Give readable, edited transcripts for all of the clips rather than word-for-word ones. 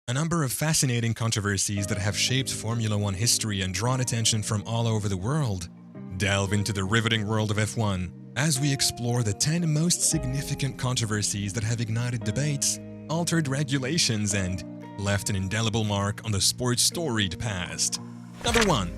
A number of fascinating controversies that have shaped Formula One history and drawn attention from all over the world. Delve into the riveting world of F1 as we explore the 10 most significant controversies that have ignited debates, altered regulations, and left an indelible mark on the sport's storied past. Number 1.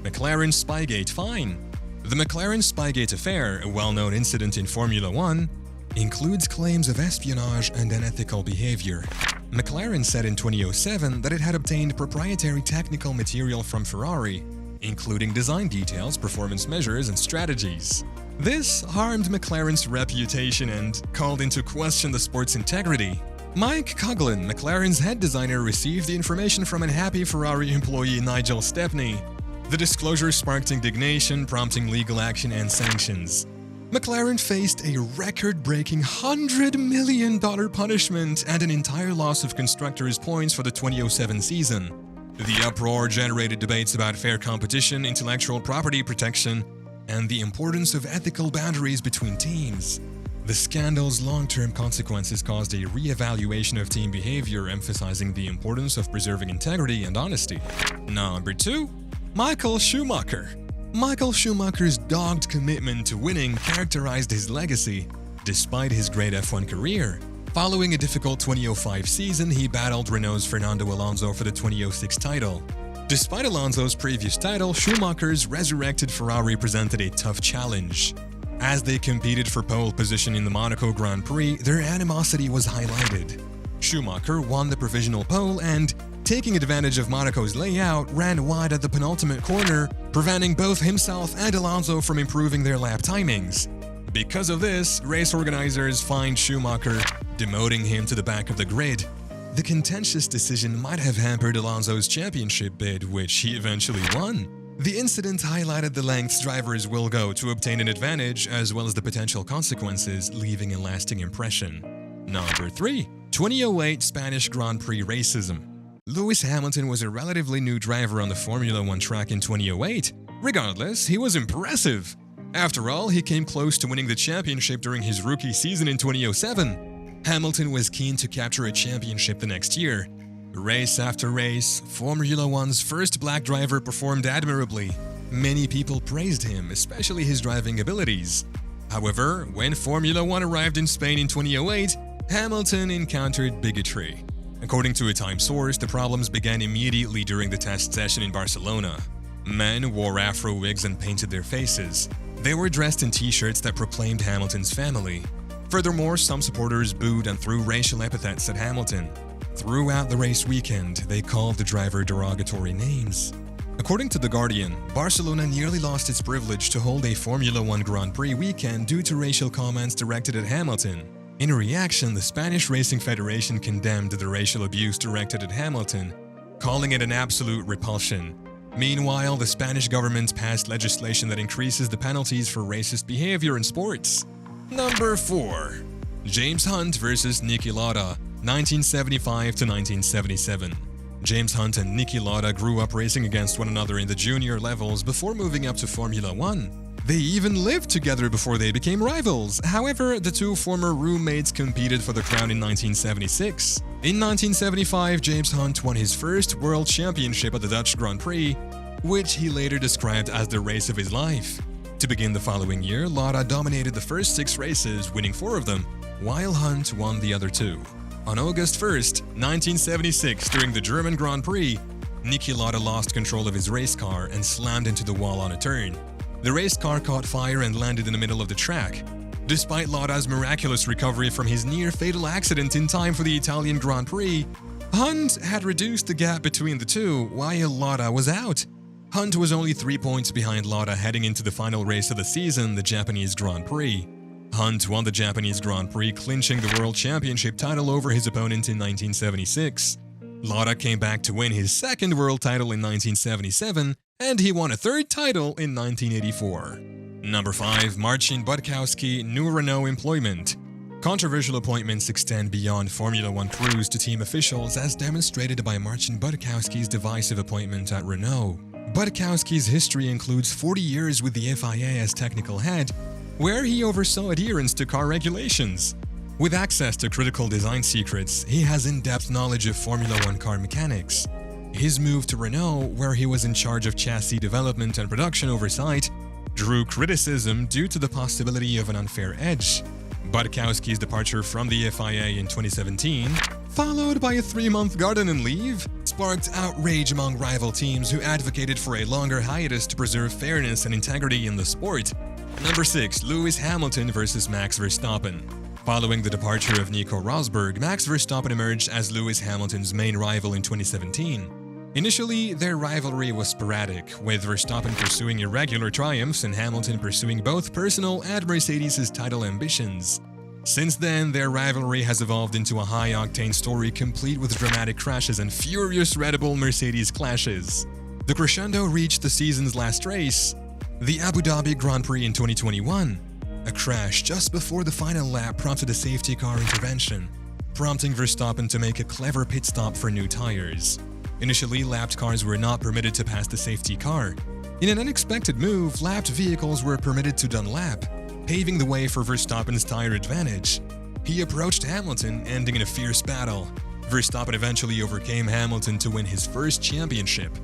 McLaren Spygate fine. The McLaren Spygate affair, a well-known incident in Formula One, includes claims of espionage and unethical behavior. McLaren said in 2007 that it had obtained proprietary technical material from Ferrari, including design details, performance measures, and strategies. This harmed McLaren's reputation and called into question the sport's integrity. Mike Coughlin, McLaren's head designer, received the information from unhappy Ferrari employee Nigel Stepney. The disclosure sparked indignation, prompting legal action and sanctions. McLaren faced a record-breaking $100 million punishment and an entire loss of constructors' points for the 2007 season. The uproar generated debates about fair competition, intellectual property protection, and the importance of ethical boundaries between teams. The scandal's long-term consequences caused a re-evaluation of team behavior, emphasizing the importance of preserving integrity and honesty. Number 2. Michael Schumacher. Michael Schumacher's dogged commitment to winning characterized his legacy, despite his great F1 career. Following a difficult 2005 season, he battled Renault's Fernando Alonso for the 2006 title. Despite Alonso's previous title, Schumacher's resurrected Ferrari presented a tough challenge. As they competed for pole position in the Monaco Grand Prix, their animosity was highlighted. Schumacher won the provisional pole and, taking advantage of Monaco's layout, ran wide at the penultimate corner, preventing both himself and Alonso from improving their lap timings. Because of this, race organizers fined Schumacher, demoting him to the back of the grid. The contentious decision might have hampered Alonso's championship bid, which he eventually won. The incident highlighted the lengths drivers will go to obtain an advantage, as well as the potential consequences, leaving a lasting impression. Number 3. 2008 Spanish Grand Prix racism. Lewis Hamilton was a relatively new driver on the Formula One track in 2008. Regardless, he was impressive. After all, he came close to winning the championship during his rookie season in 2007. Hamilton was keen to capture a championship the next year. Race after race, Formula One's first black driver performed admirably. Many people praised him, especially his driving abilities. However, when Formula One arrived in Spain in 2008, Hamilton encountered bigotry. According to a Time source, the problems began immediately during the test session in Barcelona. Men wore afro wigs and painted their faces. They were dressed in t-shirts that proclaimed Hamilton's family. Furthermore, some supporters booed and threw racial epithets at Hamilton. Throughout the race weekend, they called the driver derogatory names. According to The Guardian, Barcelona nearly lost its privilege to hold a Formula One Grand Prix weekend due to racial comments directed at Hamilton. In reaction, the Spanish Racing Federation condemned the racial abuse directed at Hamilton, calling it an absolute repulsion. Meanwhile, the Spanish government passed legislation that increases the penalties for racist behavior in sports. Number 4. James Hunt vs. Niki Lauda, 1975 to 1977. James Hunt and Niki Lauda grew up racing against one another in the junior levels before moving up to Formula One. They even lived together before they became rivals. However, the two former roommates competed for the crown in 1976. In 1975, James Hunt won his first world championship at the Dutch Grand Prix, which he later described as the race of his life. To begin the following year, Lauda dominated the first 6 races, winning 4 of them, while Hunt won the other 2. On August 1st, 1976, during the German Grand Prix, Niki Lauda lost control of his race car and slammed into the wall on a turn. The race car caught fire and landed in the middle of the track. Despite Lauda's miraculous recovery from his near-fatal accident in time for the Italian Grand Prix, Hunt had reduced the gap between the two while Lauda was out. Hunt was only 3 points behind Lauda heading into the final race of the season, the Japanese Grand Prix. Hunt won the Japanese Grand Prix, clinching the World Championship title over his opponent in 1976. Lauda came back to win his second world title in 1977, and he won a third title in 1984. Number 5. Marcin Budkowski, new Renault employment. Controversial appointments extend beyond Formula One crews to team officials, as demonstrated by Marcin Budkowski's divisive appointment at Renault. Budkowski's history includes 40 years with the FIA as technical head, where he oversaw adherence to car regulations. With access to critical design secrets, he has in-depth knowledge of Formula One car mechanics. His move to Renault, where he was in charge of chassis development and production oversight, drew criticism due to the possibility of an unfair edge. Budkowski's departure from the FIA in 2017, followed by a 3-month garden leave, sparked outrage among rival teams who advocated for a longer hiatus to preserve fairness and integrity in the sport. Number 6. Lewis Hamilton vs. Max Verstappen. Following the departure of Nico Rosberg, Max Verstappen emerged as Lewis Hamilton's main rival in 2017. Initially, their rivalry was sporadic, with Verstappen pursuing irregular triumphs and Hamilton pursuing both personal and Mercedes' title ambitions. Since then, their rivalry has evolved into a high-octane story complete with dramatic crashes and furious Red Bull-Mercedes clashes. The crescendo reached the season's last race, the Abu Dhabi Grand Prix in 2021. A crash just before the final lap prompted a safety car intervention, prompting Verstappen to make a clever pit stop for new tires. Initially, lapped cars were not permitted to pass the safety car. In an unexpected move, lapped vehicles were permitted to dunlap, paving the way for Verstappen's tire advantage. He approached Hamilton, ending in a fierce battle. Verstappen eventually overcame Hamilton to win his first championship.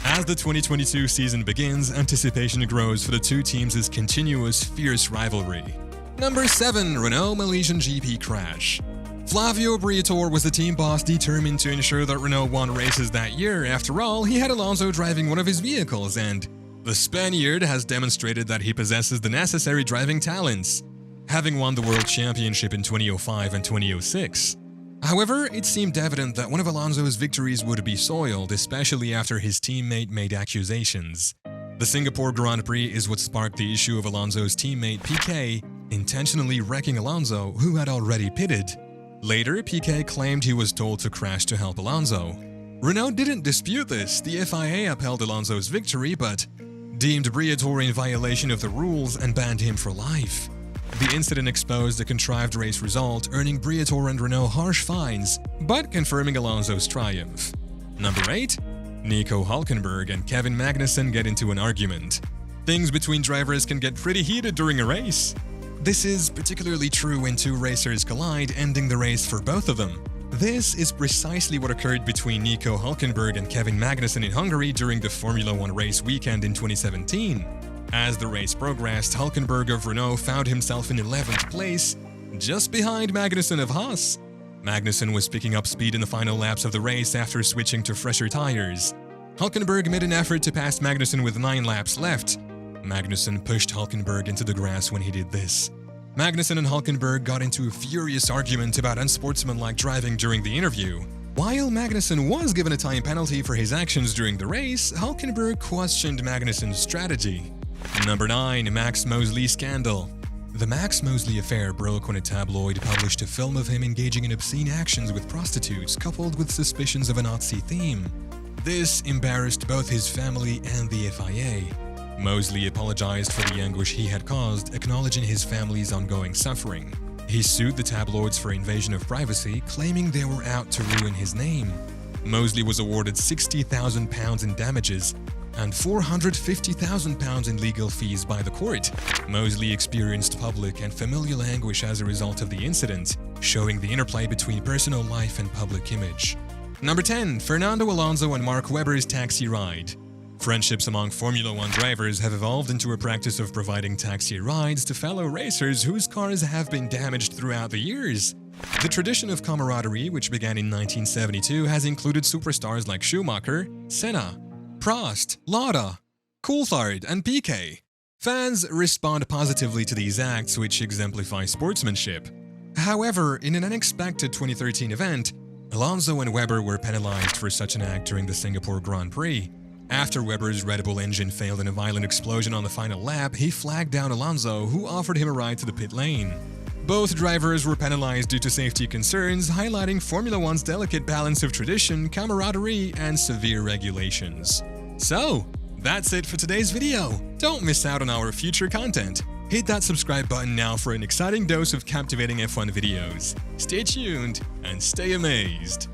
As the 2022 season begins, anticipation grows for the two teams' continuous, fierce rivalry. Number 7. Renault Malaysian GP crash. Flavio Briatore was the team boss determined to ensure that Renault won races that year. After all, he had Alonso driving one of his vehicles, and the Spaniard has demonstrated that he possesses the necessary driving talents, having won the World Championship in 2005 and 2006. However, it seemed evident that one of Alonso's victories would be soiled, especially after his teammate made accusations. The Singapore Grand Prix is what sparked the issue of Alonso's teammate Piquet intentionally wrecking Alonso, who had already pitted. Later, Piquet claimed he was told to crash to help Alonso. Renault didn't dispute this. The FIA upheld Alonso's victory, but deemed Briatore in violation of the rules and banned him for life. The incident exposed a contrived race result, earning Briatore and Renault harsh fines, but confirming Alonso's triumph. Number 8. Nico Hülkenberg and Kevin Magnussen get into an argument. Things between drivers can get pretty heated during a race. This is particularly true when two racers collide, ending the race for both of them. This is precisely what occurred between Nico Hülkenberg and Kevin Magnussen in Hungary during the Formula One race weekend in 2017. As the race progressed, Hülkenberg of Renault found himself in 11th place, just behind Magnussen of Haas. Magnussen was picking up speed in the final laps of the race after switching to fresher tires. Hülkenberg made an effort to pass Magnussen with 9 laps left. Magnussen pushed Hülkenberg into the grass when he did this. Magnussen and Hülkenberg got into a furious argument about unsportsmanlike driving during the interview. While Magnussen was given a time penalty for his actions during the race, Hülkenberg questioned Magnussen's strategy. Number 9. Max Mosley scandal. The Max Mosley affair broke when a tabloid published a film of him engaging in obscene actions with prostitutes, coupled with suspicions of a Nazi theme. This embarrassed both his family and the FIA. Mosley apologized for the anguish he had caused, acknowledging his family's ongoing suffering. He sued the tabloids for invasion of privacy, claiming they were out to ruin his name. Mosley was awarded £60,000 in damages and £450,000 in legal fees by the court. Mosley experienced public and familial anguish as a result of the incident, showing the interplay between personal life and public image. Number 10. Fernando Alonso and Mark Webber's taxi ride. Friendships among Formula One drivers have evolved into a practice of providing taxi rides to fellow racers whose cars have been damaged throughout the years. The tradition of camaraderie, which began in 1972, has included superstars like Schumacher, Senna, Prost, Lauda, Coulthard, and Piquet. Fans respond positively to these acts, which exemplify sportsmanship. However, in an unexpected 2013 event, Alonso and Webber were penalized for such an act during the Singapore Grand Prix. After Webber's Red Bull engine failed in a violent explosion on the final lap, he flagged down Alonso, who offered him a ride to the pit lane. Both drivers were penalized due to safety concerns, highlighting Formula One's delicate balance of tradition, camaraderie, and severe regulations. So, that's it for today's video. Don't miss out on our future content. Hit that subscribe button now for an exciting dose of captivating F1 videos. Stay tuned and stay amazed.